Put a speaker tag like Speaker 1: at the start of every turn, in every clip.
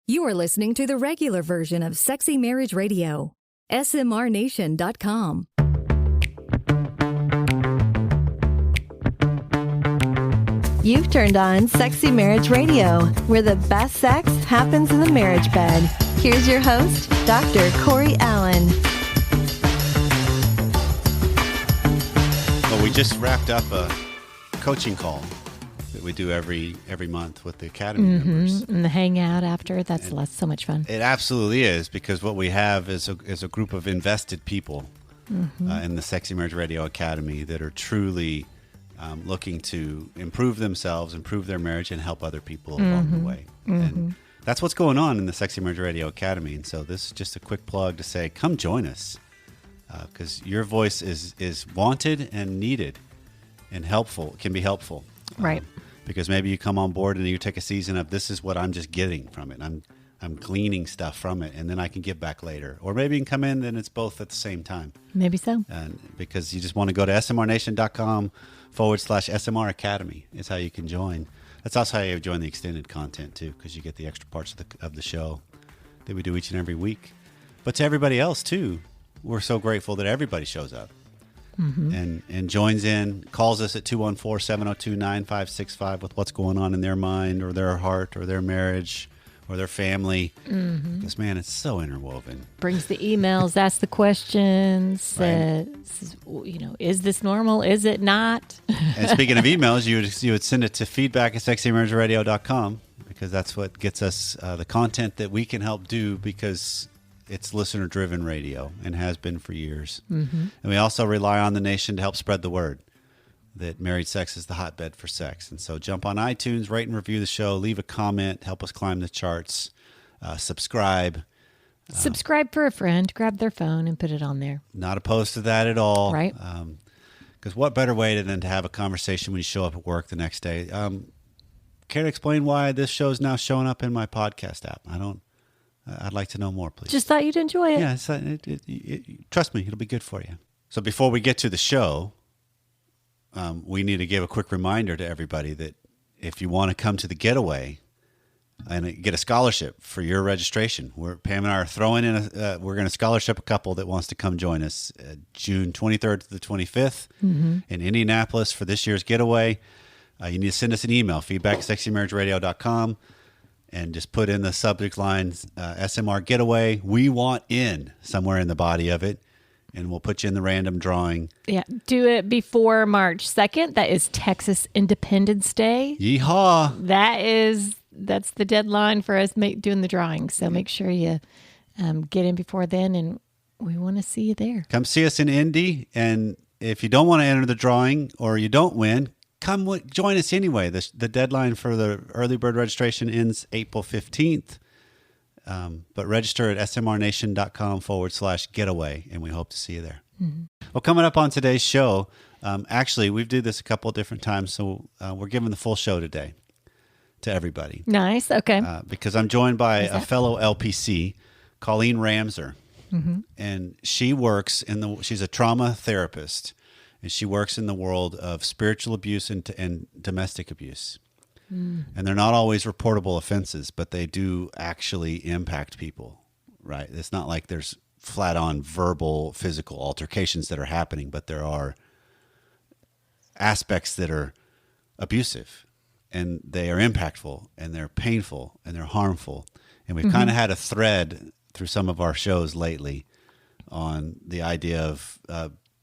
Speaker 1: You are listening to the regular version of Sexy Marriage Radio. smrnation.com.
Speaker 2: You've turned on Sexy Marriage Radio, where the best sex happens in the marriage bed. Here's your host, Dr. Corey Allen.
Speaker 3: Well, we just wrapped up a coaching call that we do every month with the Academy members.
Speaker 4: And the hangout after, that's so much fun.
Speaker 3: It absolutely is, because what we have is a group of invested people in the Sexy Marriage Radio Academy that are truly looking to improve themselves, improve their marriage, and help other people along the way. And that's what's going on in the Sexy Marriage Radio Academy. And so this is just a quick plug to say, come join us, because your voice is wanted and needed and helpful. It can be helpful.
Speaker 4: Right.
Speaker 3: Because maybe you come on board and you take a season of, this is what I'm just getting from it. I'm gleaning stuff from it, and then I can give back later. Or maybe you can come in and it's both at the same time.
Speaker 4: Maybe so.
Speaker 3: And because you just want to go to smrnation.com/SMR Academy is how you can join. That's also how you join the extended content too, because you get the extra parts of the show that we do each and every week. But to everybody else too, we're so grateful that everybody shows up and joins in, calls us at 214-702-9565 with what's going on in their mind or their heart or their marriage or their family. Because, man, it's so interwoven.
Speaker 4: Brings the emails, asks the questions, says, is this normal? Is it not?
Speaker 3: And speaking of emails, you would send it to feedback@sexymarriageradio.com, because that's what gets us the content that we can help do, because it's listener-driven radio and has been for years. And we also rely on the nation to help spread the word that married sex is the hotbed for sex. And so jump on iTunes, rate and review the show, leave a comment, help us climb the charts, subscribe.
Speaker 4: Subscribe for a friend, grab their phone and put it on there.
Speaker 3: Not opposed to that at all.
Speaker 4: Right.
Speaker 3: Because what better way than to have a conversation when you show up at work the next day? Care to explain why this show is now showing up in my podcast app? I'd like to know more, please.
Speaker 4: Just thought you'd enjoy it.
Speaker 3: Yeah, trust me, it'll be good for you. So before we get to the show, we need to give a quick reminder to everybody that if you want to come to the getaway and get a scholarship for your registration, Pam and I are throwing in we're going to scholarship a couple that wants to come join us June 23rd to the 25th in Indianapolis for this year's getaway. You need to send us an email, feedback@sexymarriageradio.com, and just put in the subject line SMR getaway. We want in somewhere in the body of it, and we'll put you in the random drawing. Yeah,
Speaker 4: do it before March 2nd. That is Texas Independence Day.
Speaker 3: Yeehaw!
Speaker 4: That's the deadline for us doing the drawing. So make sure you get in before then, and we want to see you there.
Speaker 3: Come see us in Indy, and if you don't want to enter the drawing or you don't win, join us anyway. The deadline for the early bird registration ends April 15th. But register at smrnation.com/getaway, and we hope to see you there. Well, coming up on today's show, actually, we've did this a couple of different times, so we're giving the full show today to everybody.
Speaker 4: Nice, okay.
Speaker 3: Because I'm joined by a fellow LPC, Colleen Ramser, and she works she's a trauma therapist, and she works in the world of spiritual abuse and domestic abuse. And they're not always reportable offenses, but they do actually impact people, right? It's not like there's flat-on verbal, physical altercations that are happening, but there are aspects that are abusive, and they are impactful, and they're painful, and they're harmful. And we've kind of had a thread through some of our shows lately on the idea of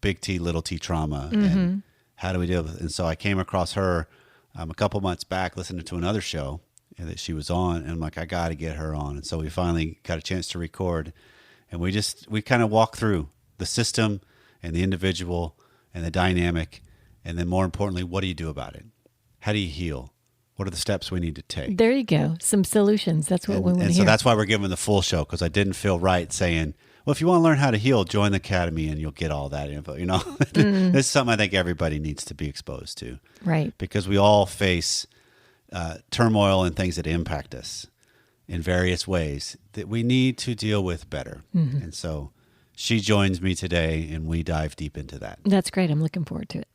Speaker 3: big T, little t trauma, and how do we deal with it? And so I came across her a couple months back listening to another show that she was on, and I'm like, I got to get her on. And so we finally got a chance to record, and we kind of walk through the system and the individual and the dynamic, and then more importantly, what do you do about it? How do you heal? What are the steps we need to take?
Speaker 4: There you go. Some solutions. That's what we want to hear.
Speaker 3: And so that's why we're giving the full show, because I didn't feel right saying, well, if you want to learn how to heal, join the Academy and you'll get all that info. This is something I think everybody needs to be exposed to.
Speaker 4: Right.
Speaker 3: Because we all face turmoil and things that impact us in various ways that we need to deal with better. And so she joins me today, and we dive deep into that.
Speaker 4: That's great. I'm looking forward to it.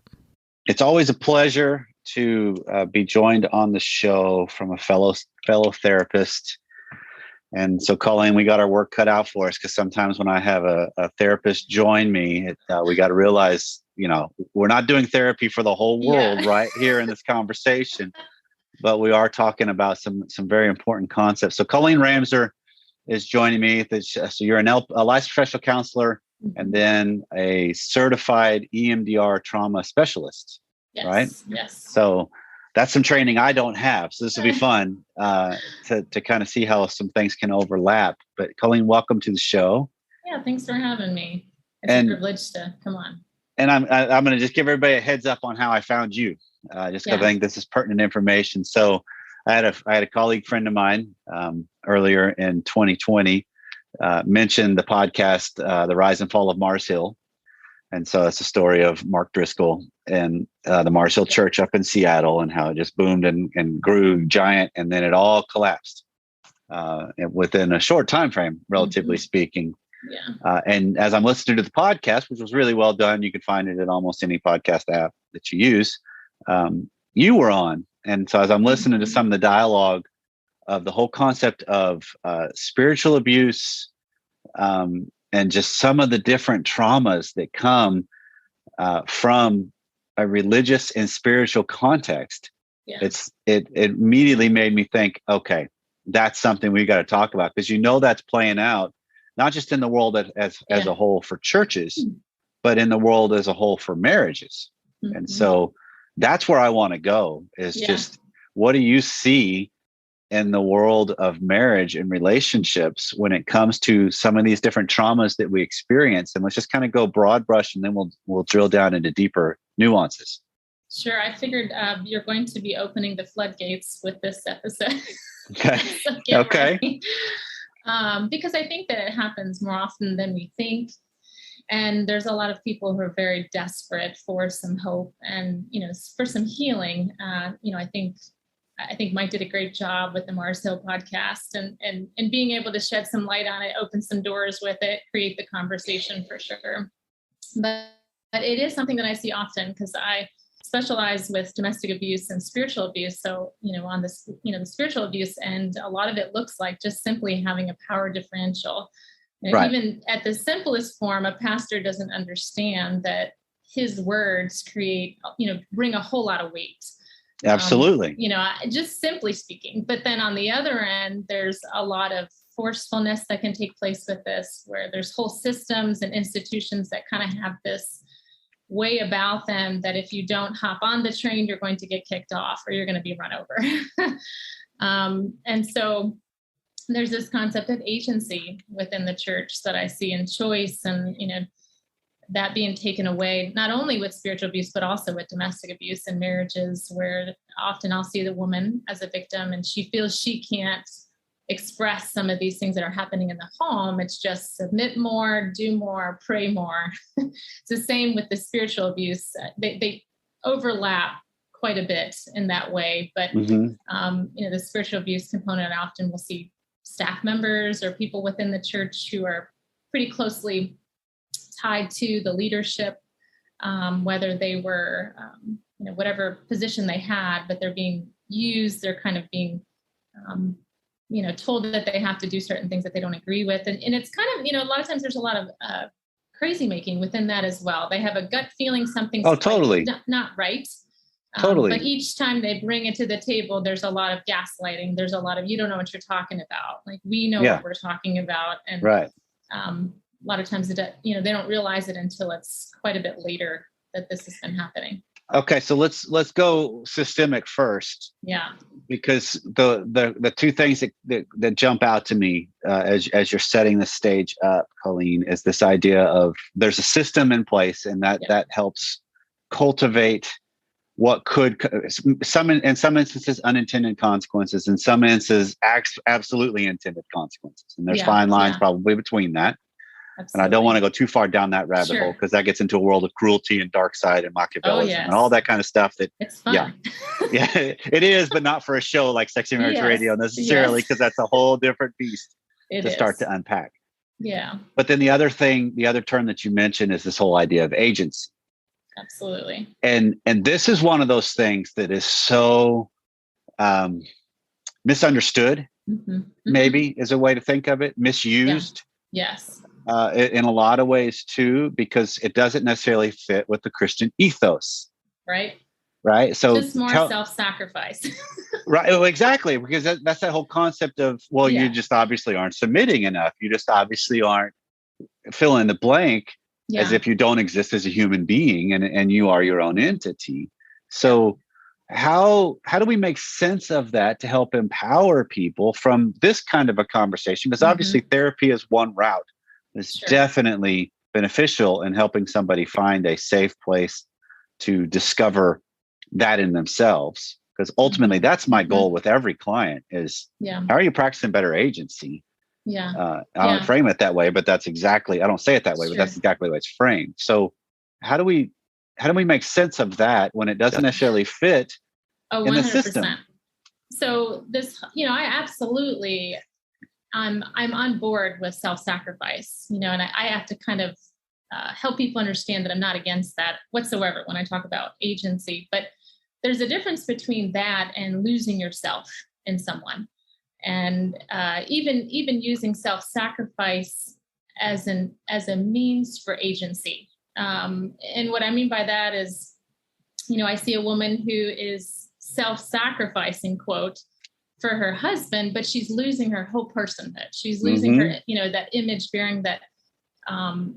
Speaker 5: It's always a pleasure to be joined on the show from a fellow therapist. And so, Colleen, we got our work cut out for us, because sometimes when I have a therapist join me, we got to realize, we're not doing therapy for the whole world right here in this conversation, but we are talking about some very important concepts. So Colleen Ramser is joining me. So you're a licensed professional counselor and then a certified EMDR trauma specialist, right?
Speaker 6: Yes.
Speaker 5: So that's some training I don't have. So this will be fun to kind of see how some things can overlap. But Colleen, welcome to the show.
Speaker 6: Yeah, thanks for having me. It's a privilege to come on. And
Speaker 5: I'm going to just give everybody a heads up on how I found you, just because I think this is pertinent information. So I had a colleague friend of mine earlier in 2020 mentioned the podcast, The Rise and Fall of Mars Hill. And so it's a story of Mark Driscoll and the Mars Hill Church up in Seattle, and how it just boomed and grew giant, and then it all collapsed within a short time frame, relatively speaking.
Speaker 6: Yeah.
Speaker 5: And as I'm listening to the podcast, which was really well done, you can find it at almost any podcast app that you use. You were on, and so as I'm listening to some of the dialogue of the whole concept of spiritual abuse. And just some of the different traumas that come from a religious and spiritual context, it immediately made me think, okay, that's something we got to talk about, because that's playing out not just in the world as a whole for churches, but in the world as a whole for marriages. Mm-hmm. And so that's where I want to go, is just, what do you see in the world of marriage and relationships when it comes to some of these different traumas that we experience? And let's just kind of go broad brush, and then we'll drill down into deeper nuances.
Speaker 6: Sure. I figured you're going to be opening the floodgates with this episode.
Speaker 5: Okay.
Speaker 6: So okay. Because I think that it happens more often than we think. And there's a lot of people who are very desperate for some hope and, for some healing. I think Mike did a great job with the Mars Hill podcast, and being able to shed some light on it, open some doors with it, create the conversation for sure. But it is something that I see often, because I specialize with domestic abuse and spiritual abuse. So, on this, the spiritual abuse, and a lot of it looks like just simply having a power differential.
Speaker 5: Right.
Speaker 6: Even at the simplest form, a pastor doesn't understand that his words bring a whole lot of weight.
Speaker 5: Absolutely.
Speaker 6: Just simply speaking. But then on the other end, there's a lot of forcefulness that can take place with this, where there's whole systems and institutions that kind of have this way about them that if you don't hop on the train, you're going to get kicked off, or you're going to be run over. And so there's this concept of agency within the church that I see, in choice, and, that being taken away, not only with spiritual abuse, but also with domestic abuse in marriages, where often I'll see the woman as a victim, and she feels she can't express some of these things that are happening in the home. It's just submit more, do more, pray more. It's the same with the spiritual abuse. They overlap quite a bit in that way. But, the spiritual abuse component, I often will see staff members or people within the church who are pretty closely tied to the leadership, whether they were, whatever position they had, but they're being used, they're kind of being, told that they have to do certain things that they don't agree with. And it's kind of, a lot of times there's a lot of crazy making within that as well. They have a gut feeling something's
Speaker 5: totally
Speaker 6: not right.
Speaker 5: Totally.
Speaker 6: But each time they bring it to the table, there's a lot of gaslighting. There's a lot of, you don't know what you're talking about. Like, we know what we're talking about. And
Speaker 5: right.
Speaker 6: A lot of times, they don't realize it until it's quite a bit later that this has been happening.
Speaker 5: Okay, so let's go systemic first.
Speaker 6: Yeah.
Speaker 5: Because the two things that jump out to me as you're setting the stage up, Colleen, is this idea of there's a system in place, and that helps cultivate what could in some instances unintended consequences, in some instances absolutely intended consequences, and there's fine lines probably between that. Absolutely. And I don't want to go too far down that rabbit hole, because that gets into a world of cruelty and dark side and Machiavellism and all that kind of stuff.
Speaker 6: It's fun.
Speaker 5: Yeah, it is, but not for a show like Sexy Marriage Radio necessarily, because that's a whole different beast start to unpack.
Speaker 6: Yeah.
Speaker 5: But then the other term that you mentioned is this whole idea of agency.
Speaker 6: Absolutely.
Speaker 5: And this is one of those things that is so misunderstood maybe is a way to think of it, misused.
Speaker 6: Yes.
Speaker 5: In a lot of ways too, because it doesn't necessarily fit with the Christian ethos. Right. So
Speaker 6: just more self-sacrifice.
Speaker 5: Right. Well, exactly. Because that's that whole concept of, well, you just obviously aren't submitting enough. You just obviously aren't fill in the blank, as if you don't exist as a human being and you are your own entity. So how do we make sense of that to help empower people from this kind of a conversation? Because obviously therapy is one route. It's definitely beneficial in helping somebody find a safe place to discover that in themselves. Because ultimately that's my goal with every client is how are you practicing better agency? I don't frame it that way, but that's exactly, I don't say it that way, but that's exactly the way it's framed. So how do we make sense of that when it doesn't necessarily fit in the system?
Speaker 6: So this, I absolutely, I'm on board with self-sacrifice, and I have to kind of help people understand that I'm not against that whatsoever when I talk about agency, but there's a difference between that and losing yourself in someone. And even using self-sacrifice as a means for agency. And what I mean by that is, I see a woman who is self-sacrificing, quote, for her husband, but she's losing her whole personhood. She's losing her, that image bearing, that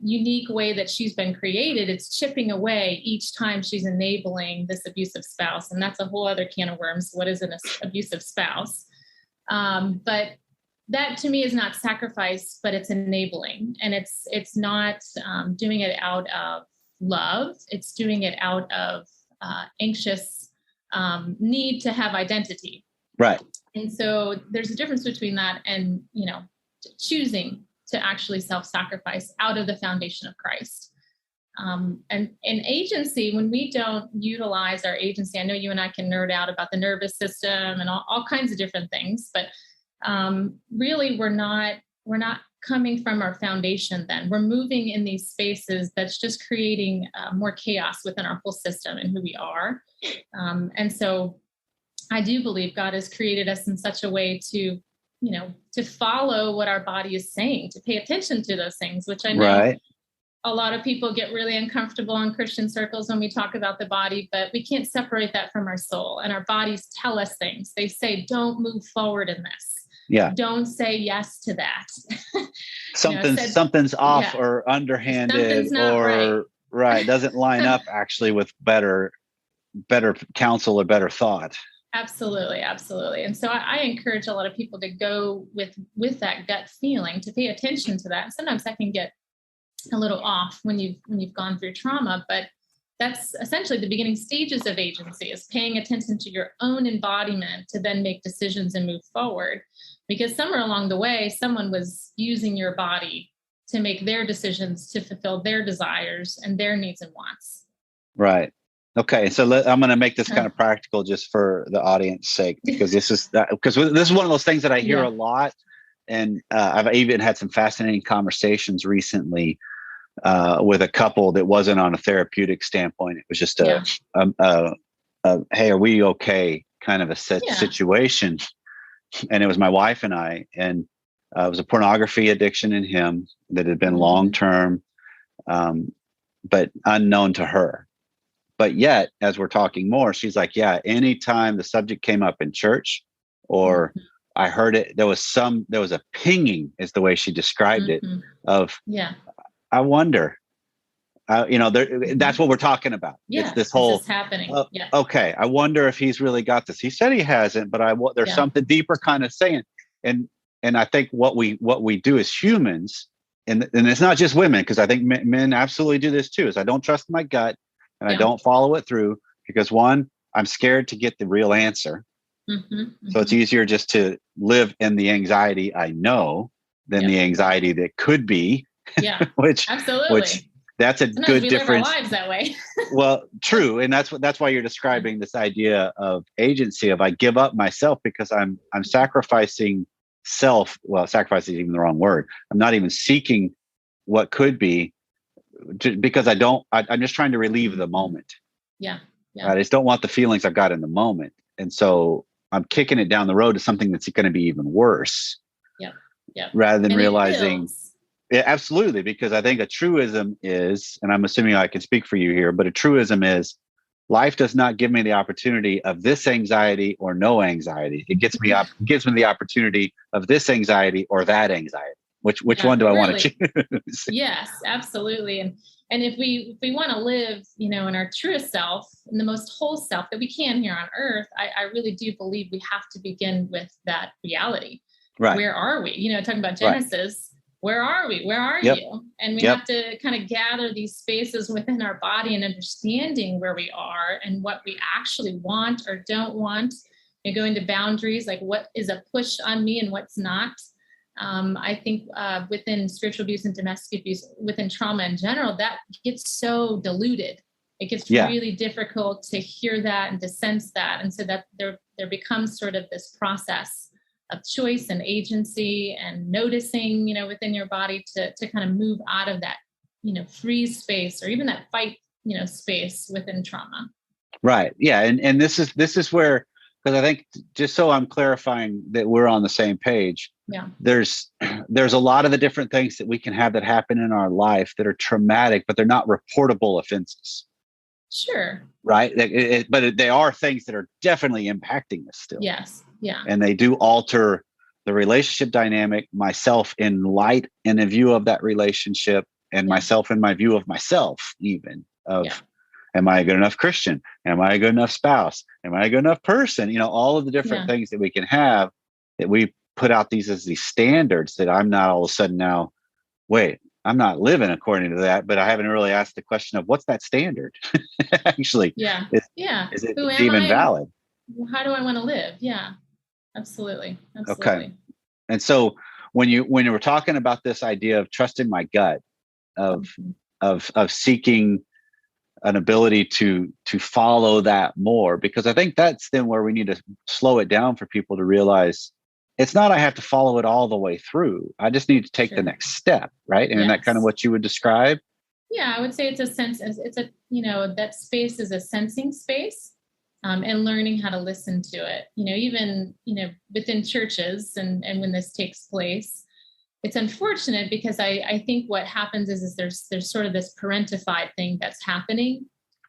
Speaker 6: unique way that she's been created. It's chipping away each time she's enabling this abusive spouse. And that's a whole other can of worms. What is an abusive spouse? But that to me is not sacrifice, but it's enabling. And it's not doing it out of love. It's doing it out of anxious need to have identity.
Speaker 5: Right.
Speaker 6: And so there's a difference between that and, choosing to actually self-sacrifice out of the foundation of Christ. And agency, when we don't utilize our agency, I know you and I can nerd out about the nervous system and all kinds of different things, but really we're not coming from our foundation then. We're moving in these spaces that's just creating more chaos within our whole system and who we are. And so I do believe God has created us in such a way to follow what our body is saying, to pay attention to those things, which I know a lot of people get really uncomfortable in Christian circles when we talk about the body, but we can't separate that from our soul. And our bodies tell us things. They say, don't move forward in this.
Speaker 5: Yeah.
Speaker 6: Don't say yes to that.
Speaker 5: Something's off or underhanded or doesn't line up actually with better counsel or better thought.
Speaker 6: Absolutely. And so I encourage a lot of people to go with that gut feeling, to pay attention to that. And sometimes that can get a little off when you've gone through trauma, but that's essentially the beginning stages of agency, is paying attention to your own embodiment to then make decisions and move forward. Because somewhere along the way, someone was using your body to make their decisions, to fulfill their desires and their needs and wants.
Speaker 5: Right. Okay. So I'm going to make this kind of practical just for the audience's sake, because this is one of those things that I hear a lot. And I've even had some fascinating conversations recently with a couple that wasn't on a therapeutic standpoint. It was just hey, are we okay kind of a situation. And it was my wife and I, and it was a pornography addiction in him that had been long-term, but unknown to her. But yet, as we're talking more, she's like, anytime the subject came up in church or I heard it, there was a pinging is the way she described it of, I wonder, that's what we're talking about. It's this whole
Speaker 6: happening.
Speaker 5: Okay. I wonder if he's really got this. He said he hasn't, but there's something deeper kind of saying. And I think what we do as humans, and it's not just women, because I think men absolutely do this too, is I don't trust my gut and I don't follow it through because one, I'm scared to get the real answer. So it's easier just to live in the anxiety I know than the anxiety that could be. which that's a
Speaker 6: Sometimes
Speaker 5: good
Speaker 6: we
Speaker 5: difference.
Speaker 6: Live our lives that way.
Speaker 5: Well, true, and that's why you're describing this idea of agency, of I give up myself because I'm sacrificing self. Well, sacrificing is even the wrong word. I'm not even seeking what could be, because I'm just trying to relieve the moment. I just don't want the feelings I've got in the moment, and so I'm kicking it down the road to something that's going to be even worse.
Speaker 6: Yep.
Speaker 5: Rather than
Speaker 6: And it
Speaker 5: realizing,
Speaker 6: builds.
Speaker 5: yeah, absolutely, because I think a truism is, and I'm assuming I can speak for you here, but a truism is life does not give me the opportunity of this anxiety or no anxiety. It gives me the opportunity of this anxiety or that anxiety. Which one do I want to choose?
Speaker 6: Yes, absolutely. And if we want to live, in our truest self, in the most whole self that we can here on earth, I really do believe we have to begin with that reality.
Speaker 5: Right.
Speaker 6: Where are we? Talking about Genesis, where are we? Where are
Speaker 5: Yep.
Speaker 6: you? And we
Speaker 5: Yep.
Speaker 6: have to kind of gather these spaces within our body and understanding where we are and what we actually want or don't want. Going to boundaries, like what is a push on me and what's not. I think within spiritual abuse and domestic abuse, within trauma in general, that gets so diluted. It gets really difficult to hear that and to sense that. And so that there becomes sort of this process of choice and agency and noticing, within your body to kind of move out of that, freeze space or even that fight, space within trauma.
Speaker 5: Right. Yeah. And this is where, because I think, just so I'm clarifying that we're on the same page, there's a lot of the different things that we can have that happen in our life that are traumatic, but they're not reportable offenses.
Speaker 6: Sure.
Speaker 5: Right. But they are things that are definitely impacting us still.
Speaker 6: Yes. Yeah.
Speaker 5: And they do alter the relationship dynamic, myself in light and in view of that relationship, and myself in my view of myself, even of, am I a good enough Christian? Am I a good enough spouse? Am I a good enough person? All of the different things that we can have, that we put out these standards that I'm not all of a sudden now, wait, I'm not living according to that, but I haven't really asked the question of what's that standard actually? Is it even valid?
Speaker 6: How do I want to live? Yeah, absolutely.
Speaker 5: Okay. And so when you were talking about this idea of trusting my gut, of seeking an ability to follow that more, because I think that's then where we need to slow it down for people to realize it's not I have to follow it all the way through. I just need to take the next step, right? And that kind of what you would describe?
Speaker 6: Yeah, I would say it's a sense, it's a, that space is a sensing space, and learning how to listen to it. Even, within churches and when this takes place, it's unfortunate because I think what happens is there's sort of this parentified thing that's happening.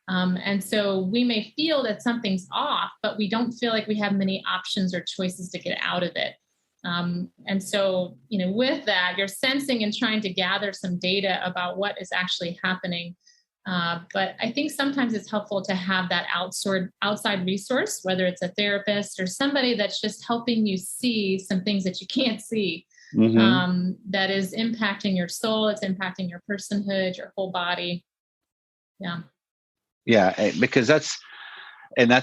Speaker 6: And so we may feel that something's off, but we don't feel like we have many options or choices to get out of it. And so, with that, you're sensing and trying to gather some data about what is actually happening. But I think sometimes it's helpful to have that outside resource, whether it's a therapist or somebody that's just helping you see some things that you can't see. That is impacting your soul. It's impacting your personhood, your whole body.
Speaker 5: Yeah, because that's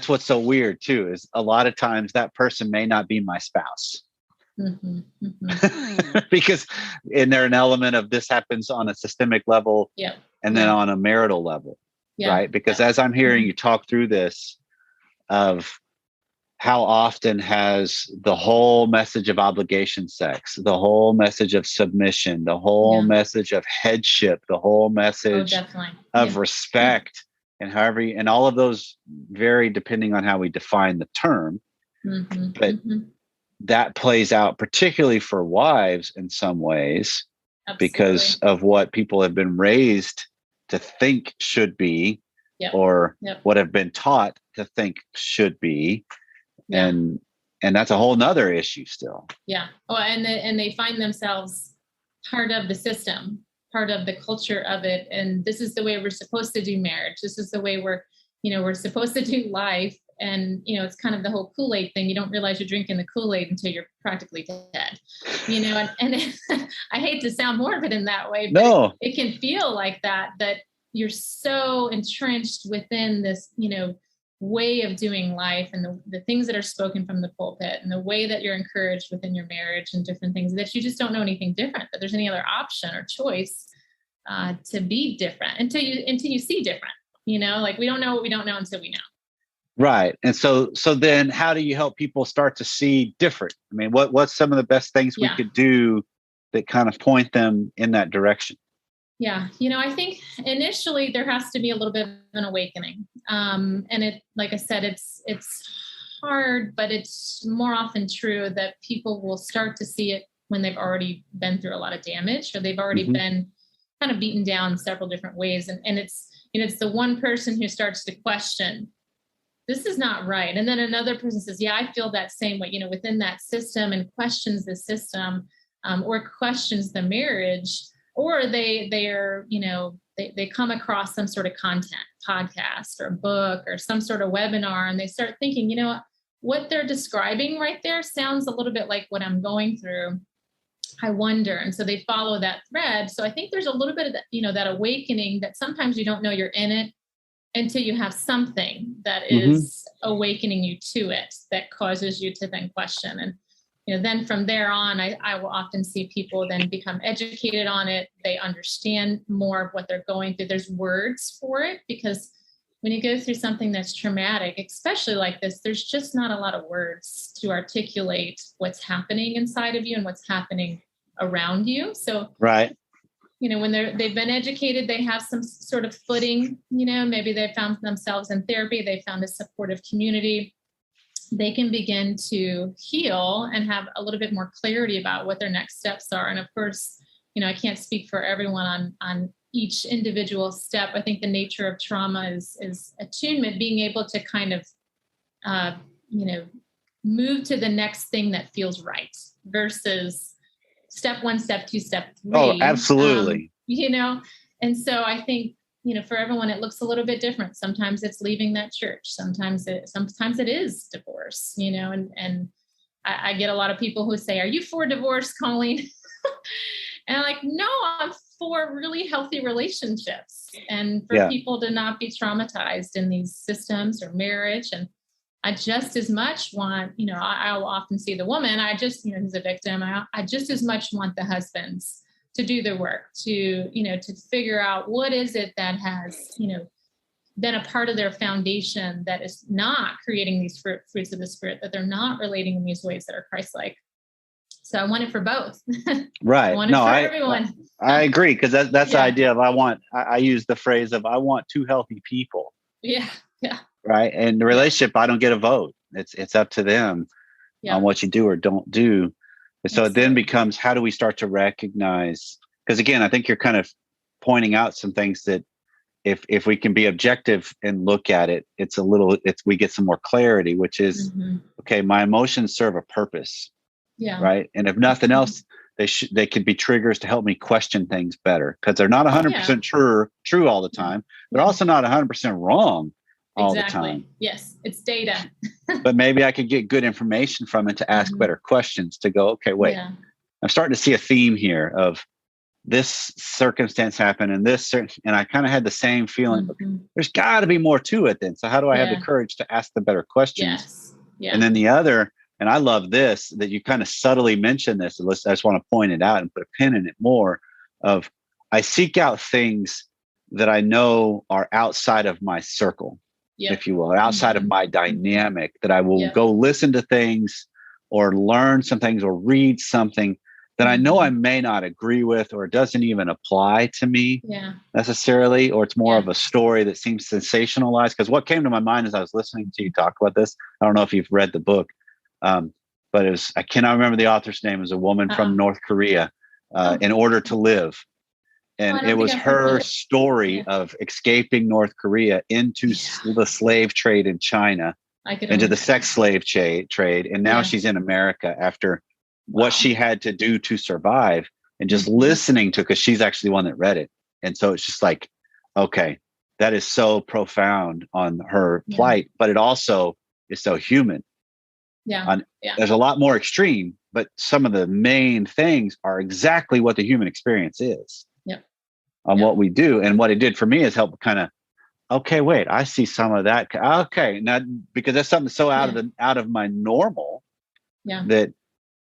Speaker 5: what's so weird too, is a lot of times that person may not be my spouse. Because they're an element of this happens on a systemic level and then on a marital level, right? Because as I'm hearing you talk through this, of how often has the whole message of obligation sex, the whole message of submission, the whole message of headship, the whole message of respect, and all of those vary depending on how we define the term. But that plays out particularly for wives in some ways, because of what people have been raised to think should be, or what have been taught to think should be. And that's a whole nother issue still.
Speaker 6: Oh, and they find themselves part of the system, part of the culture of it. And this is the way we're supposed to do marriage. This is the way we're supposed to do life. And, it's kind of the whole Kool-Aid thing. You don't realize you're drinking the Kool-Aid until you're practically dead, and I hate to sound morbid in that way, but it can feel like that you're so entrenched within this, way of doing life and the things that are spoken from the pulpit and the way that you're encouraged within your marriage and different things, that you just don't know anything different, that there's any other option or choice to be different until you see different, like we don't know what we don't know until we know.
Speaker 5: Right. And so then how do you help people start to see different? I mean, what's some of the best things we could do that kind of point them in that direction?
Speaker 6: Yeah. I think initially there has to be a little bit of an awakening. And it, like I said, it's hard, but it's more often true that people will start to see it when they've already been through a lot of damage, or they've already been kind of beaten down several different ways. And it's, it's the one person who starts to question, this is not right. And then another person says, yeah, I feel that same way, within that system, and questions the system, or questions the marriage, or they are, they come across some sort of content, podcast or book or some sort of webinar, and they start thinking, what they're describing right there sounds a little bit like what I'm going through. I wonder. And so they follow that thread. So I think there's a little bit of that, that awakening that sometimes you don't know you're in it until you have something that is awakening you to it, that causes you to then question. And, then from there on, I will often see people then become educated on it. They understand more of what they're going through. There's words for it, because when you go through something that's traumatic, especially like this, there's just not a lot of words to articulate what's happening inside of you and what's happening around you. So,
Speaker 5: right.
Speaker 6: When they've been educated, they have some sort of footing, maybe they found themselves in therapy, they found a supportive community. They can begin to heal and have a little bit more clarity about what their next steps are. And of course, I can't speak for everyone on each individual step. I think the nature of trauma is attunement, being able to kind of, move to the next thing that feels right versus step 1, step 2, step 3.
Speaker 5: Oh, absolutely.
Speaker 6: And so I think, for everyone, it looks a little bit different. Sometimes it's leaving that church. Sometimes it is divorce, and I get a lot of people who say, are you for divorce, Colleen? And I'm like, no, I'm for really healthy relationships, and for people to not be traumatized in these systems or marriage. And I just as much want, I'll often see the woman, who's a victim. I just as much want the husbands to do the work, to figure out what is it that has, been a part of their foundation that is not creating these fruits of the Spirit, that they're not relating in these ways that are Christ-like. So I want it for both.
Speaker 5: Right.
Speaker 6: I want it for everyone.
Speaker 5: I agree. Because that's the idea of I use the phrase of, I want 2 healthy people.
Speaker 6: Yeah. Yeah.
Speaker 5: Right. And the relationship, I don't get a vote. It's up to them on what you do or don't do. And so it then becomes, how do we start to recognize? Because again, I think you're kind of pointing out some things that if we can be objective and look at it, we get some more clarity, which is, okay, my emotions serve a purpose. Yeah. Right. And if nothing else, they could be triggers to help me question things better, because they're not 100% true all the time. They're also not 100% wrong all the time.
Speaker 6: Yes. It's data.
Speaker 5: But maybe I could get good information from it to ask better questions, to go, okay, wait, I'm starting to see a theme here of this circumstance happened and and I kind of had the same feeling. There's got to be more to it then. So how do I have the courage to ask the better questions?
Speaker 6: Yes. Yeah.
Speaker 5: And then the other, and I love this, that you kind of subtly mention this. I just want to point it out and put a pin in it more of, I seek out things that I know are outside of my circle, if you will, or outside of my dynamic, that I will go listen to things or learn some things or read something that I know I may not agree with, or it doesn't even apply to me necessarily, or it's more of a story that seems sensationalized. Because what came to my mind as I was listening to you talk about this, I don't know if you've read the book, but I cannot remember the author's name. It was a woman from North Korea, In Order to Live. And it was her story of escaping North Korea into the slave trade in China, into the sex slave trade. And now she's in America after what she had to do to survive, and just listening to, because she's actually the one that read it. And so it's just like, okay, that is so profound on her plight, but it also is so human. There's a lot more extreme, but some of the main things are exactly what the human experience is on what we do. And what it did for me is help kind of, okay, wait, I see some of that. Okay. Now, because that's something so out of my normal that,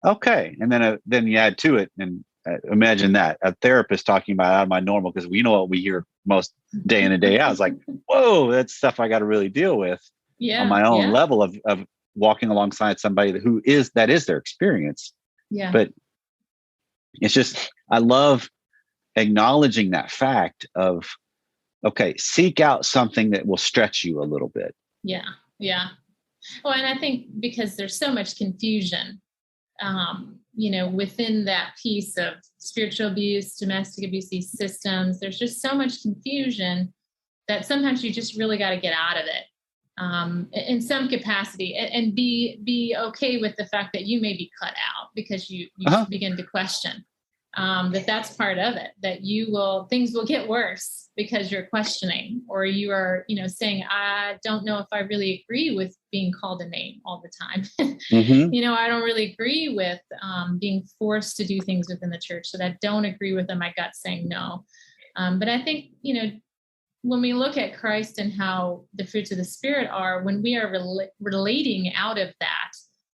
Speaker 5: okay. And then you add to it, and imagine that a therapist talking about out of my normal, because we know what we hear most day in and day out. It's like, whoa, that's stuff I got to really deal with on my own level of walking alongside somebody that is their experience. Yeah. But it's just, I love acknowledging that fact of, okay, seek out something that will stretch you a little bit.
Speaker 6: Yeah. Yeah. Well, and I think because there's so much confusion, within that piece of spiritual abuse, domestic abuse, these systems, there's just so much confusion that sometimes you just really got to get out of it in some capacity and be okay with the fact that you may be cut out because you begin to question that's part of it, that things will get worse because you're questioning, or you are, saying, I don't know if I really agree with being called a name all the time.
Speaker 5: Mm-hmm.
Speaker 6: I don't really agree with being forced to do things within the church, that I don't agree with my gut saying no. But I think, when we look at Christ and how the fruits of the Spirit are, when we are relating out of that,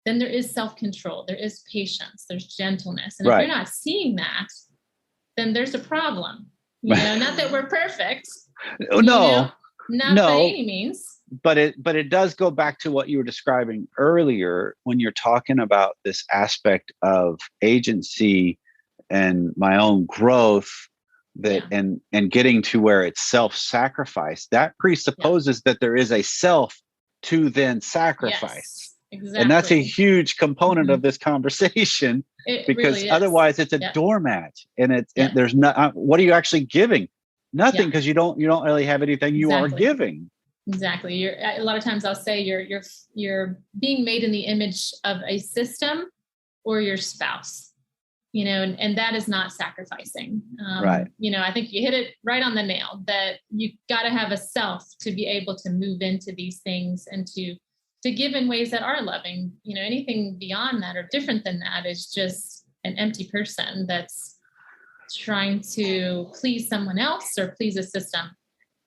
Speaker 6: then there is self-control, there is patience, there's gentleness. And if you're not seeing that, then there's a problem. Not that we're perfect.
Speaker 5: No,
Speaker 6: not by any means.
Speaker 5: But it does go back to what you were describing earlier when you're talking about this aspect of agency and my own growth, and getting to where it's self-sacrifice. That presupposes that there is a self to then sacrifice. Yes. Exactly. And that's a huge component of this conversation, because really otherwise it's a doormat, and and there's not. What are you actually giving? Nothing, because you don't really have anything you are giving.
Speaker 6: Exactly. A lot of times I'll say you're being made in the image of a system or your spouse, and that is not sacrificing.
Speaker 5: Right.
Speaker 6: I think you hit it right on the nail, that you got to have a self to be able to move into these things and to give in ways that are loving. Anything beyond that or different than that is just an empty person that's trying to please someone else or please a system.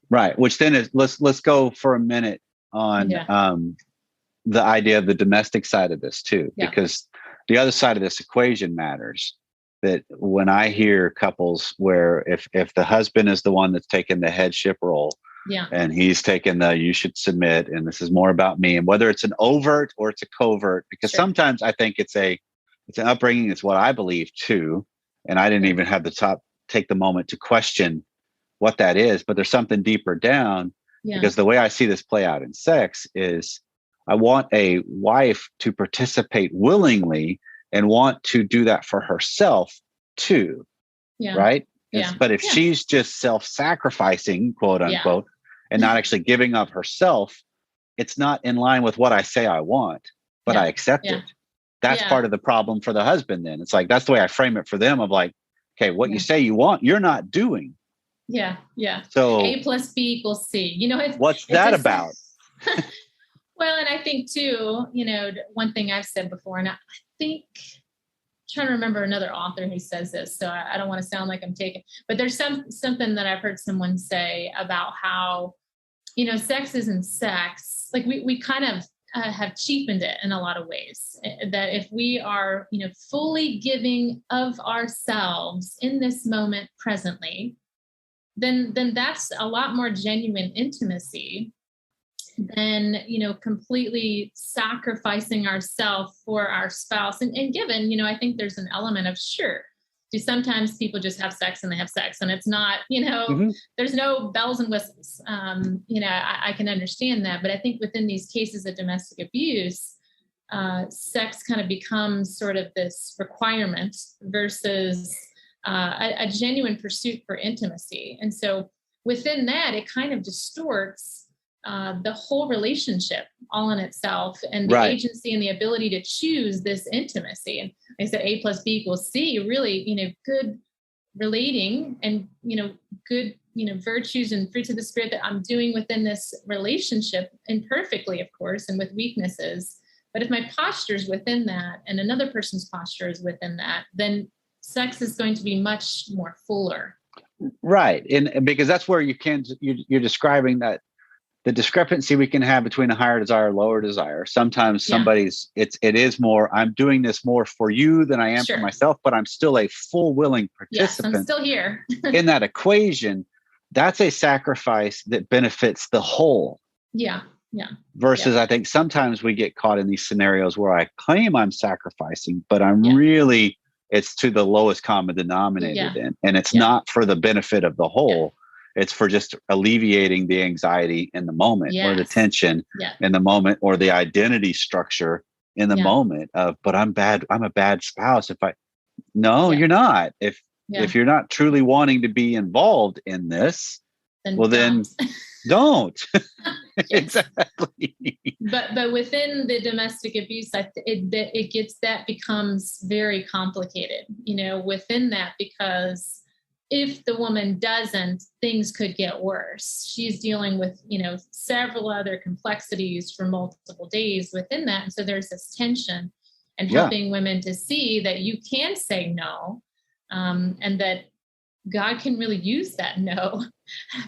Speaker 5: Right. Which then is, let's go for a minute on the idea of the domestic side of this too, because the other side of this equation matters. That when I hear couples where if the husband is the one that's taking the headship role, and he's taking you should submit, and this is more about me, and whether it's an overt or it's a covert, because sometimes I think it's an upbringing. It's what I believe too. And I didn't even have take the moment to question what that is, but there's something deeper down, because the way I see this play out in sex is I want a wife to participate willingly and want to do that for herself too. Yeah. Right. Yeah. But if she's just self-sacrificing, quote unquote, and not actually giving up herself, it's not in line with what I say I want, but I accept it. That's part of the problem for the husband. Then it's like, that's the way I frame it for them, of like, okay, what you say you want, you're not doing.
Speaker 6: Yeah. Yeah.
Speaker 5: So
Speaker 6: A plus B equals C,
Speaker 5: what's that about?
Speaker 6: Well, and I think too, one thing I've said before, and I think, trying to remember another author who says this, so I don't want to sound like I'm taking, but there's something that I've heard someone say about how, sex isn't sex. Like we kind of have cheapened it in a lot of ways, that if we are, fully giving of ourselves in this moment presently, then that's a lot more genuine intimacy than, completely sacrificing ourselves for our spouse. And given, I think there's an element of, do sometimes people just have sex and they have sex, and it's not, there's no bells and whistles. I can understand that. But I think within these cases of domestic abuse, sex kind of becomes sort of this requirement versus a genuine pursuit for intimacy. And so within that, it kind of distorts the whole relationship all in itself, and the agency and the ability to choose this intimacy. And like I said, A plus B equals C, really, good relating and, good, virtues and fruits of the Spirit that I'm doing within this relationship, imperfectly, of course, and with weaknesses. But if my posture is within that and another person's posture is within that, then sex is going to be much more fuller.
Speaker 5: Right. And because that's where you're describing that the discrepancy we can have between a higher desire, lower desire. Sometimes it is more, I'm doing this more for you than I am for myself, but I'm still a full willing participant.
Speaker 6: Yes, I'm still here.
Speaker 5: in that equation. That's a sacrifice that benefits the whole.
Speaker 6: Yeah. Yeah.
Speaker 5: Versus I think sometimes we get caught in these scenarios where I claim I'm sacrificing, but I'm really, it's to the lowest common denominator then. And it's not for the benefit of the whole. It's for just alleviating the anxiety in the moment, or the
Speaker 6: Yes.
Speaker 5: tension
Speaker 6: Yeah.
Speaker 5: in the moment, or the identity structure in the
Speaker 6: Yeah.
Speaker 5: moment of, but I'm a bad spouse. No,
Speaker 6: Yeah.
Speaker 5: you're not.
Speaker 6: Yeah.
Speaker 5: If you're not truly wanting to be involved in this,
Speaker 6: Then
Speaker 5: well, then don't.
Speaker 6: Yes.
Speaker 5: Exactly.
Speaker 6: But within the domestic abuse, that becomes very complicated, within that, because if the woman doesn't, things could get worse. She's dealing with, several other complexities for multiple days within that. And so there's this tension, and helping women to see that you can say no, and that God can really use that no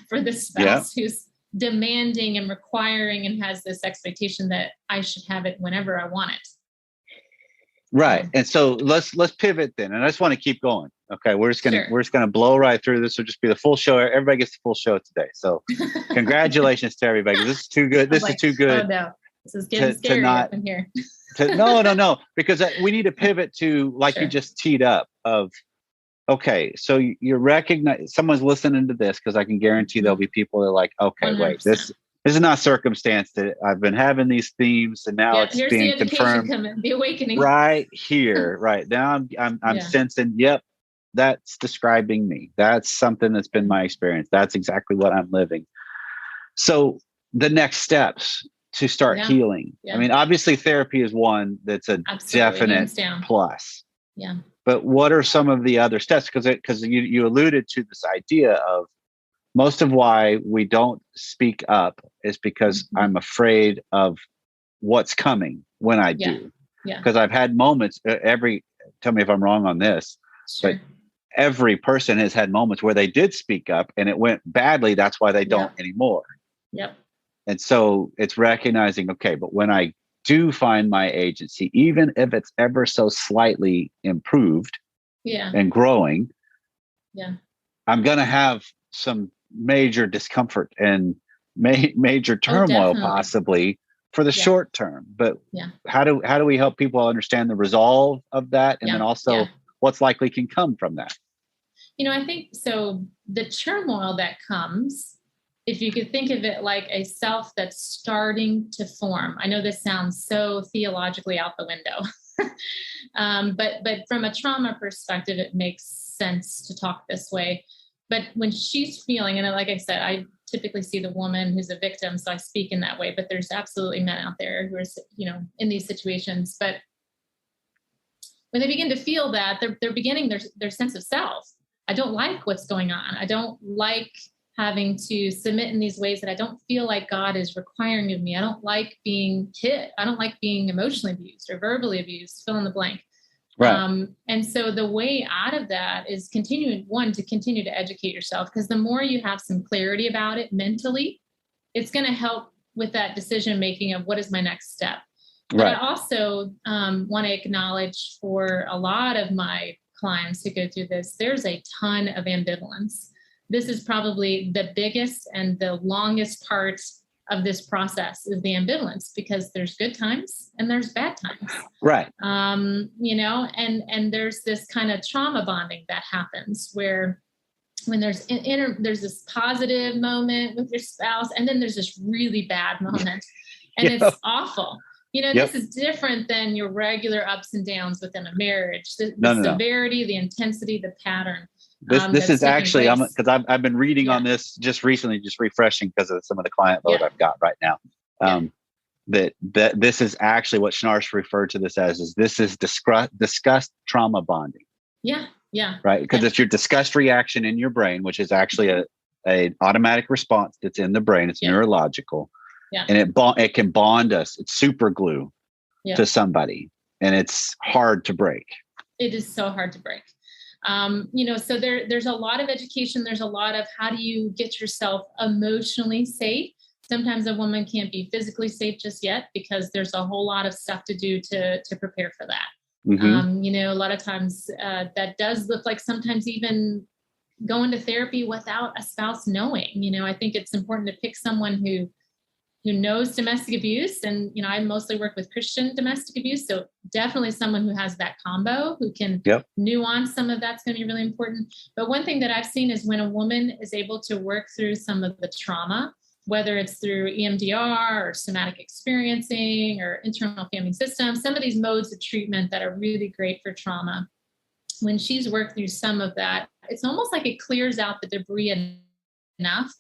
Speaker 6: for the spouse who's demanding and requiring and has this expectation that I should have it whenever I want it.
Speaker 5: Right. And so let's pivot then. And I just want to keep going. Okay. We're just gonna blow right through this. Will just be the full show. Everybody gets the full show today. So congratulations to everybody. This is too good. This is too good.
Speaker 6: Oh no. This is getting scary up in here.
Speaker 5: No, because we need to pivot to, like you just teed up, of, okay, so you recognize someone's listening to this, because I can guarantee there'll be people that are like, okay,
Speaker 6: 100%.
Speaker 5: wait, this is not circumstance that I've been having these themes, and now it's
Speaker 6: here's
Speaker 5: being
Speaker 6: the education
Speaker 5: confirmed
Speaker 6: coming, the awakening
Speaker 5: right here, right now. I'm sensing, yep, that's describing me. That's something that's been my experience. That's exactly what I'm living. So the next steps to start healing. I mean, obviously therapy is one that's a definite plus.
Speaker 6: Yeah.
Speaker 5: But what are some of the other steps? Because you alluded to this idea of, most of why we don't speak up is because I'm afraid of what's coming when I do.
Speaker 6: Yeah.
Speaker 5: Because I've had moments, tell me if I'm wrong on this, but every person has had moments where they did speak up and it went badly. That's why they don't anymore.
Speaker 6: Yep.
Speaker 5: And so it's recognizing, okay, but when I do find my agency, even if it's ever so slightly improved and growing, I'm going to have some major discomfort and major turmoil possibly for the short term. But how do we help people understand the resolve of that? And then also what's likely can come from that?
Speaker 6: I think so. The turmoil that comes, if you could think of it like a self that's starting to form. I know this sounds so theologically out the window, but from a trauma perspective, it makes sense to talk this way. But when she's feeling, and like I said, I typically see the woman who's a victim, so I speak in that way, but there's absolutely men out there who are, in these situations. But when they begin to feel that, they're beginning their sense of self. I don't like what's going on. I don't like having to submit in these ways that I don't feel like God is requiring of me. I don't like being hit. I don't like being emotionally abused or verbally abused, fill in the blank.
Speaker 5: Right.
Speaker 6: And so the way out of that is to continue to educate yourself, because the more you have some clarity about it mentally, it's going to help with that decision making of what is my next step. But I also want to acknowledge, for a lot of my clients who go through this, there's a ton of ambivalence. This is probably the biggest and the longest part of this process, is the ambivalence, because there's good times and there's bad times.
Speaker 5: Right.
Speaker 6: And there's this kind of trauma bonding that happens where when there's this positive moment with your spouse, and then there's this really bad moment, and it's awful. This is different than your regular ups and downs within a marriage. The severity, the intensity, the pattern.
Speaker 5: This is actually, because I've been reading on this just recently, just refreshing because of some of the client load I've got right now. That this is actually what Schnarch referred to this as, is this is disgust trauma bonding.
Speaker 6: Yeah.
Speaker 5: Right. Because it's your disgust reaction in your brain, which is actually an automatic response that's in the brain. It's neurological. Yeah. And it can bond us. It's super glue to somebody, and it's hard to break.
Speaker 6: It is so hard to break. So there's a lot of education. There's a lot of, how do you get yourself emotionally safe? Sometimes a woman can't be physically safe just yet, because there's a whole lot of stuff to do to prepare for that. Mm-hmm. A lot of times that does look like sometimes even going to therapy without a spouse knowing. I think it's important to pick someone who who knows domestic abuse. And, I mostly work with Christian domestic abuse. So definitely someone who has that combo, who can nuance some of that's going to be really important. But one thing that I've seen is when a woman is able to work through some of the trauma, whether it's through EMDR or somatic experiencing or internal family systems, some of these modes of treatment that are really great for trauma. When she's worked through some of that, it's almost like it clears out the debris enough.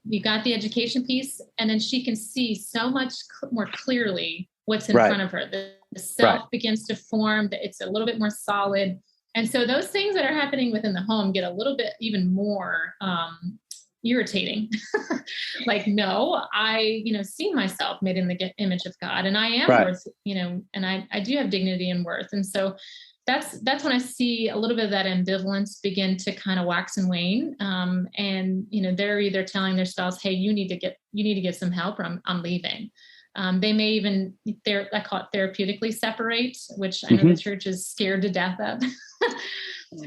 Speaker 6: You got the education piece, and then she can see so much more clearly what's in front of her. The self begins to form, that it's a little bit more solid. And so those things that are happening within the home get a little bit even more irritating. Like, no, I, see myself made in the image of God, and I am worth, and I do have dignity and worth. And so that's when I see a little bit of that ambivalence begin to kind of wax and wane. And, they're either telling their spouse, hey, you need to get some help, or I'm leaving. They may even, I call it therapeutically separate, which I know the church is scared to death of.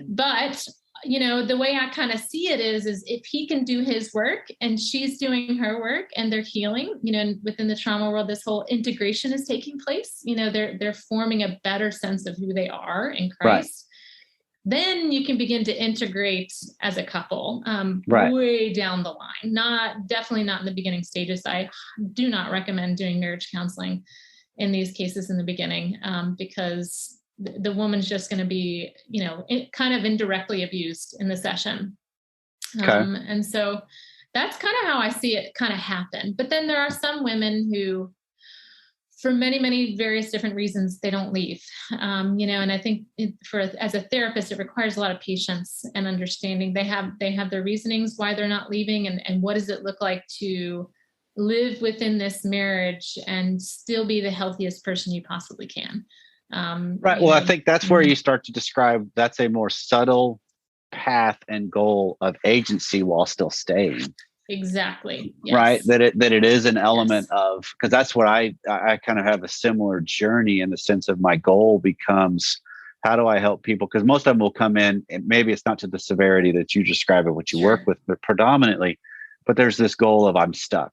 Speaker 6: But, the way I kind of see it is if he can do his work and she's doing her work and they're healing, within the trauma world, this whole integration is taking place. They're forming a better sense of who they are in Christ. Then you can begin to integrate as a couple, way down the line. Definitely not in the beginning stages. I do not recommend doing marriage counseling in these cases in the beginning, because the woman's just going to be, kind of indirectly abused in the session. And so that's kind of how I see it kind of happen. But then there are some women who, for many, many various different reasons, they don't leave. And I think as a therapist, it requires a lot of patience and understanding. They have their reasonings why they're not leaving, and what does it look like to live within this marriage and still be the healthiest person you possibly can.
Speaker 5: Well, I think that's where you start to describe, that's a more subtle path and goal of agency while still staying.
Speaker 6: Exactly. Yes.
Speaker 5: Right. That it is an element of, because that's what I kind of have a similar journey, in the sense of my goal becomes, how do I help people? Because most of them will come in, and maybe it's not to the severity that you describe of what you work with, but predominantly, but there's this goal of, I'm stuck.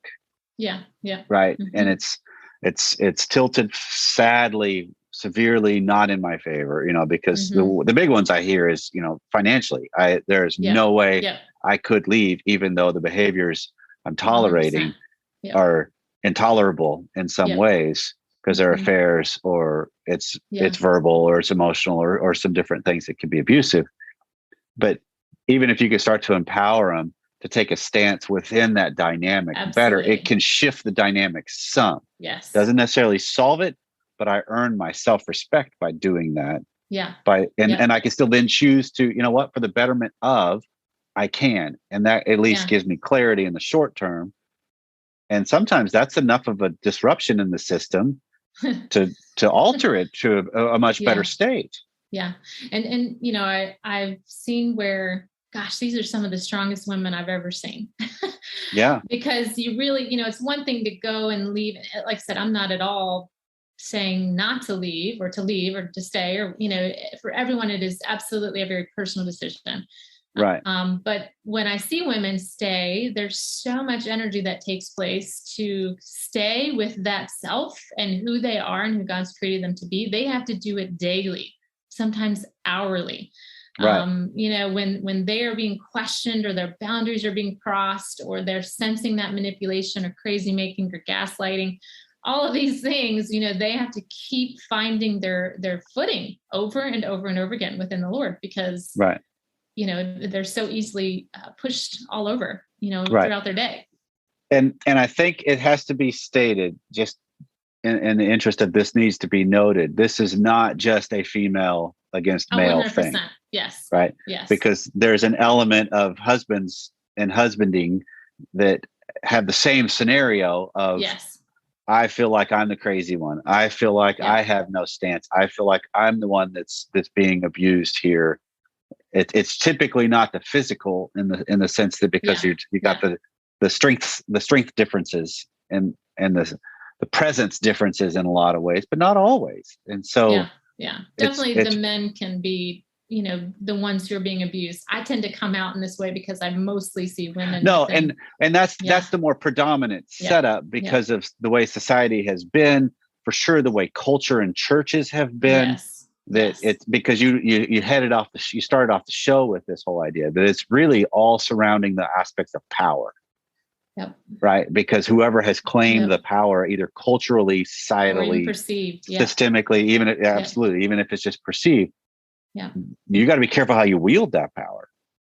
Speaker 6: Yeah. Yeah.
Speaker 5: Right. And it's tilted, sadly, severely not in my favor, because the big ones I hear is, financially, there's no way I could leave, even though the behaviors I'm tolerating are intolerable in some ways, because they're affairs, or it's verbal, or it's emotional, or some different things that can be abusive. But even if you could start to empower them to take a stance within that dynamic better, it can shift the dynamic some.
Speaker 6: Yes.
Speaker 5: Doesn't necessarily solve it, but I earn my self-respect by doing that.
Speaker 6: Yeah.
Speaker 5: And I can still then choose to, for the betterment of, I can. And that at least gives me clarity in the short term. And sometimes that's enough of a disruption in the system to alter it to a much better state.
Speaker 6: Yeah. And I've seen where, gosh, these are some of the strongest women I've ever seen. Because you really, it's one thing to go and leave. Like I said, I'm not at all saying not to leave, or to stay, or, for everyone, it is absolutely a very personal decision.
Speaker 5: Right.
Speaker 6: But when I see women stay, there's so much energy that takes place to stay with that self and who they are and who God's created them to be. They have to do it daily, sometimes hourly.
Speaker 5: Right.
Speaker 6: When they are being questioned, or their boundaries are being crossed, or they're sensing that manipulation or crazy making or gaslighting, all of these things, they have to keep finding their footing over and over and over again within the Lord, because, they're so easily pushed all over, throughout their day.
Speaker 5: And I think it has to be stated, just in the interest of this needs to be noted, this is not just a female against male
Speaker 6: 100%.
Speaker 5: thing.
Speaker 6: Yes.
Speaker 5: Right.
Speaker 6: Yes.
Speaker 5: Because there's an element of husbands and husbanding that have the same scenario of, I feel like I'm the crazy one. I feel like I have no stance. I feel like I'm the one that's being abused here. It's typically not the physical in the sense that, because you got the strength differences and the presence differences in a lot of ways, but not always. And so
Speaker 6: definitely the men can be the ones who are being abused. I tend to come out in this way because I mostly see women.
Speaker 5: No,
Speaker 6: within.
Speaker 5: and that's the more predominant setup because of the way society has been, for sure, the way culture and churches have been. It's because you headed off you started off the show with this whole idea that it's really all surrounding the aspects of power.
Speaker 6: Yep.
Speaker 5: Right. Because whoever has claimed the power, either culturally, societally,
Speaker 6: or even perceived,
Speaker 5: systemically, absolutely, even if it's just perceived.
Speaker 6: Yeah.
Speaker 5: You got to be careful how you wield that power.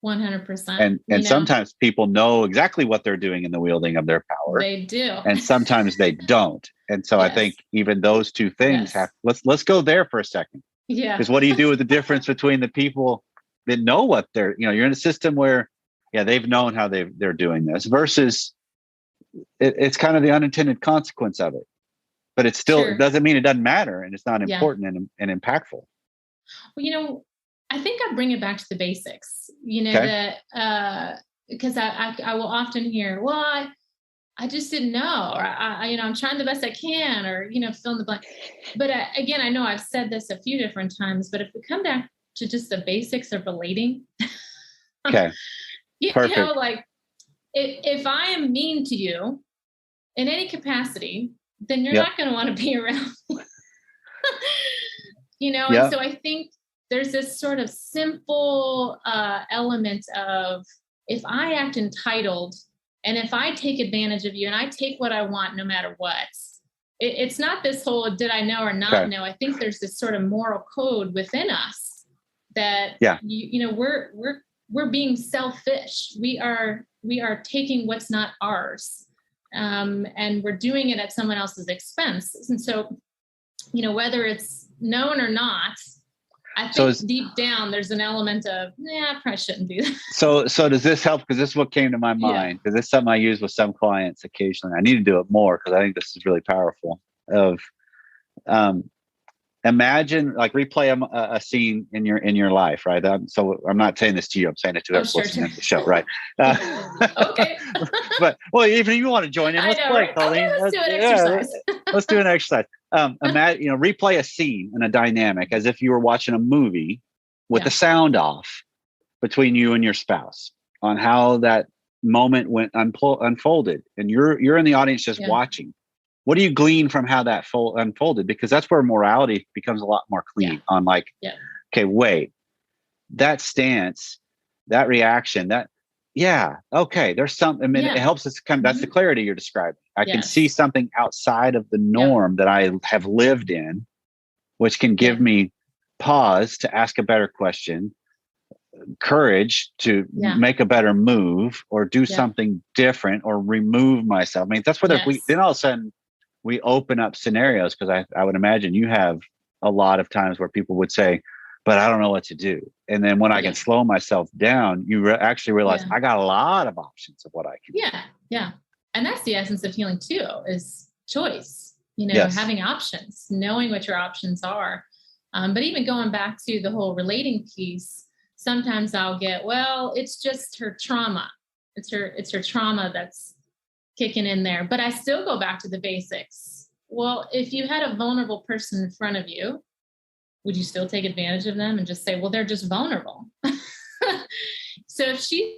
Speaker 6: 100%.
Speaker 5: And sometimes people know exactly what they're doing in the wielding of their power.
Speaker 6: They do.
Speaker 5: And sometimes they don't. And so I think even those two things let's go there for a second.
Speaker 6: Yeah.
Speaker 5: Because what do you do with the difference between the people that know what you're in a system where, they've known how they're doing this versus it's kind of the unintended consequence of it. But it's still, it doesn't mean it doesn't matter and it's not important and impactful.
Speaker 6: Well, I think I bring it back to the basics, that because I will often hear, well, I just didn't know, or I'm trying the best I can, or, fill in the blank. But again, I know I've said this a few different times, but if we come back to just the basics of relating,
Speaker 5: okay, perfect.
Speaker 6: Like if I am mean to you in any capacity, then you're not going to want to be around me. And so I think there's this sort of simple element of, if I act entitled and if I take advantage of you and I take what I want no matter what, it's not this whole did I know or not know. I think there's this sort of moral code within us that we're being selfish. We are taking what's not ours, and we're doing it at someone else's expense. And so, whether it's known or not, I think deep down there's an element of, I probably shouldn't do that.
Speaker 5: So does this help? Because this is what came to my mind, because it's something I use with some clients occasionally. I need to do it more because I think this is really powerful. Imagine, like, replay a scene in your life, right? So I'm not saying this to you. I'm saying it to everyone listening to the show, right?
Speaker 6: Okay.
Speaker 5: But even if you want to join in, let's play, Colleen.
Speaker 6: Let's do an exercise.
Speaker 5: Let's do an exercise. Imagine, replay a scene and a dynamic as if you were watching a movie with the sound off between you and your spouse on how that moment unfolded, and you're in the audience just watching. What do you glean from how that unfolded? Because that's where morality becomes a lot more clean on okay, wait, that stance, that reaction, there's something. I mean, it helps us that's the clarity you're describing. I can see something outside of the norm that I have lived in, which can give me pause to ask a better question, courage to make a better move or do something different or remove myself. I mean, that's what then all of a sudden we open up scenarios, because I would imagine you have a lot of times where people would say, but I don't know what to do. And then when I can slow myself down, you actually realize I got a lot of options of what I can do.
Speaker 6: Yeah. And that's the essence of healing too, is choice, having options, knowing what your options are. But even going back to the whole relating piece, sometimes I'll get, well, it's just her trauma. It's her trauma that's kicking in there. But I still go back to the basics. Well, if you had a vulnerable person in front of you, would you still take advantage of them and just say, well, they're just vulnerable? So if she's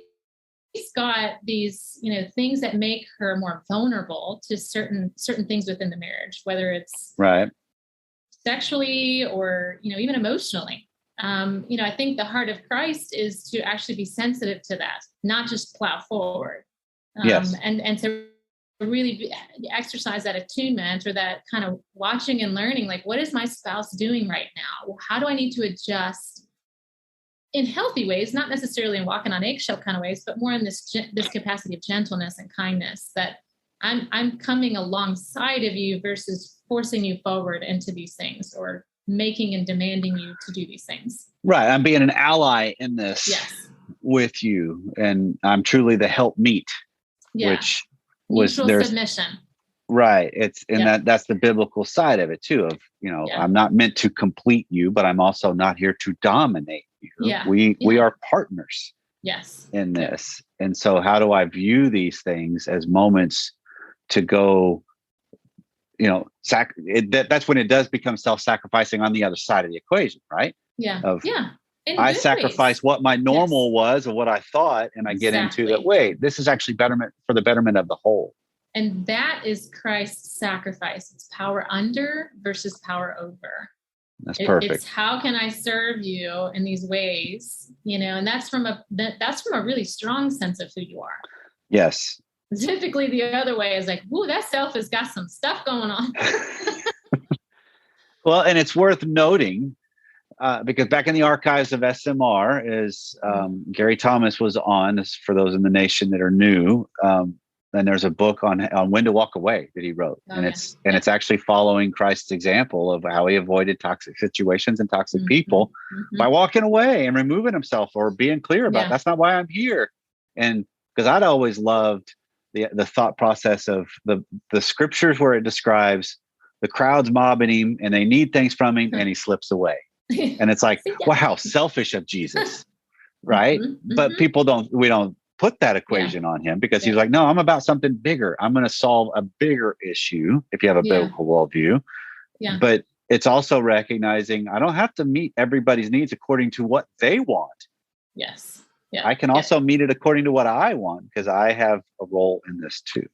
Speaker 6: got these, things that make her more vulnerable to certain things within the marriage, whether it's sexually or, even emotionally, I think the heart of Christ is to actually be sensitive to that, not just plow forward. And to really exercise that attunement, or that kind of watching and learning, like, what is my spouse doing right now? Well, how do I need to adjust in healthy ways, not necessarily in walking on eggshell kind of ways, but more in this capacity of gentleness and kindness, that I'm coming alongside of you versus forcing you forward into these things or making and demanding you to do these things.
Speaker 5: Right. I'm being an ally in this with you, and I'm truly the helpmeet, which was
Speaker 6: mutual submission.
Speaker 5: Right. It's that's the biblical side of it too, of, I'm not meant to complete you, but I'm also not here to dominate you. We are partners in this. And so how do I view these things as moments to go, that's when it does become self-sacrificing on the other side of the equation, right? I
Speaker 6: good
Speaker 5: sacrifice
Speaker 6: ways.
Speaker 5: what my normal was or what I thought, and I get into that.
Speaker 6: Exactly.
Speaker 5: Wait, this is actually betterment for the betterment of the whole.
Speaker 6: And that is Christ's sacrifice. It's power under versus power over.
Speaker 5: That's perfect.
Speaker 6: It's how can I serve you in these ways, and that's from a really strong sense of who you are.
Speaker 5: Yes.
Speaker 6: Typically the other way is like, ooh, that self has got some stuff going on.
Speaker 5: Well, and it's worth noting because back in the archives of SMR is Gary Thomas was on, this for those in the nation that are new. And there's a book on when to walk away that he wrote. It's actually following Christ's example of how he avoided toxic situations and toxic people by walking away and removing himself or being clear about that's not why I'm here. And because I'd always loved the thought process of the scriptures where it describes the crowd's mobbing him and they need things from him and he slips away. And it's like, wow, selfish of Jesus. Right. But we don't put that equation on him because he's like, no, I'm about something bigger. I'm going to solve a bigger issue if you have a biblical worldview. Yeah. But it's also recognizing I don't have to meet everybody's needs according to what they want.
Speaker 6: Yes. Yeah.
Speaker 5: I can also meet it according to what I want because I have a role in this too.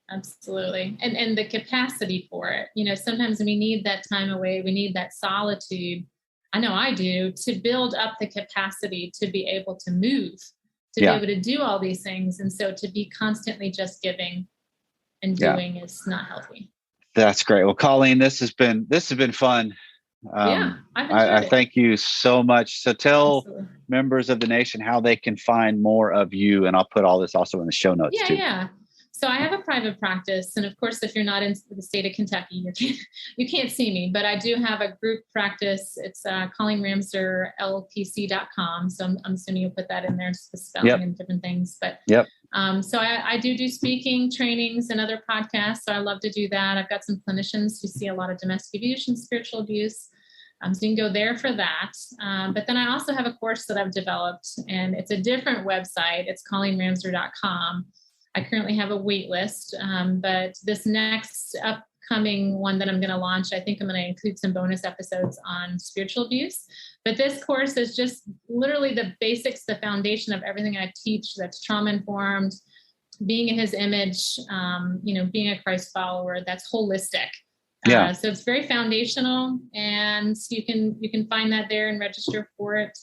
Speaker 6: Absolutely. And the capacity for it. Sometimes we need that time away. We need that solitude. I know I do, to build up the capacity to be able to move, to be able to do all these things. And so to be constantly just giving and doing is not healthy.
Speaker 5: That's great. Well, Colleen, this has been fun. I thank you so much. So tell members of the nation how they can find more of you. And I'll put all this also in the show notes too. Yeah.
Speaker 6: So I have a private practice. And of course, if you're not in the state of Kentucky, you can't see me, but I do have a group practice. It's ColleenRamserLPC.com. So I'm assuming you'll put that in there, the spelling and different things. But so I do speaking, trainings, and other podcasts. So I love to do that. I've got some clinicians who see a lot of domestic abuse and spiritual abuse. So you can go there for that. But then I also have a course that I've developed, and it's a different website. It's ColleenRamser.com. I currently have a wait list, but this next upcoming one that I'm going to launch, I think I'm going to include some bonus episodes on spiritual abuse. But this course is just literally the basics, the foundation of everything I teach that's trauma-informed, being in his image, being a Christ follower, that's holistic. So it's very foundational, and you can find that there and register for it.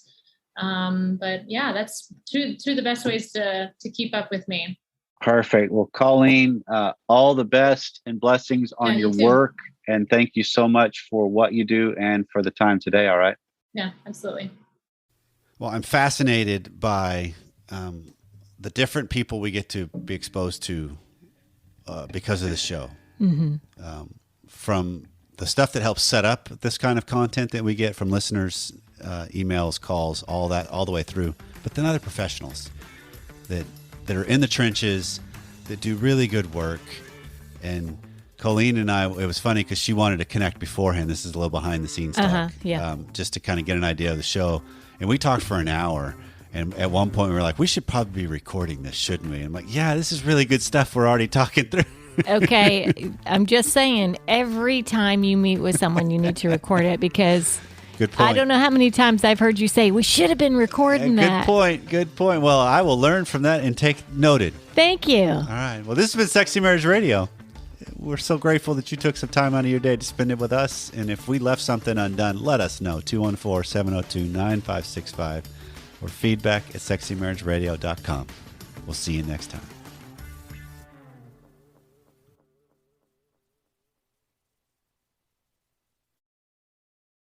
Speaker 6: But that's two the best ways to keep up with me.
Speaker 5: Perfect. Well, Colleen, all the best and blessings on your work. And thank you so much for what you do and for the time today. All right.
Speaker 6: Yeah, absolutely.
Speaker 3: Well, I'm fascinated by the different people we get to be exposed to because of this show. From the stuff that helps set up this kind of content that we get from listeners, emails, calls, all the way through, but then other professionals that are in the trenches, that do really good work. And Colleen and I, it was funny because she wanted to connect beforehand. This is a little behind the scenes talk, just to kind of get an idea of the show. And we talked for an hour. And at one point we were like, we should probably be recording this, shouldn't we? And I'm like, yeah, this is really good stuff we're already talking through.
Speaker 4: Okay. I'm just saying, every time you meet with someone, you need to record it because...
Speaker 3: Good point.
Speaker 4: I don't know how many times I've heard you say, we should have been recording that.
Speaker 3: Good point. Well, I will learn from that and take noted.
Speaker 4: Thank you.
Speaker 3: All right. Well, this has been Sexy Marriage Radio. We're so grateful that you took some time out of your day to spend it with us. And if we left something undone, let us know. 214-702-9565 or feedback@sexymarriageradio.com. We'll see you next time.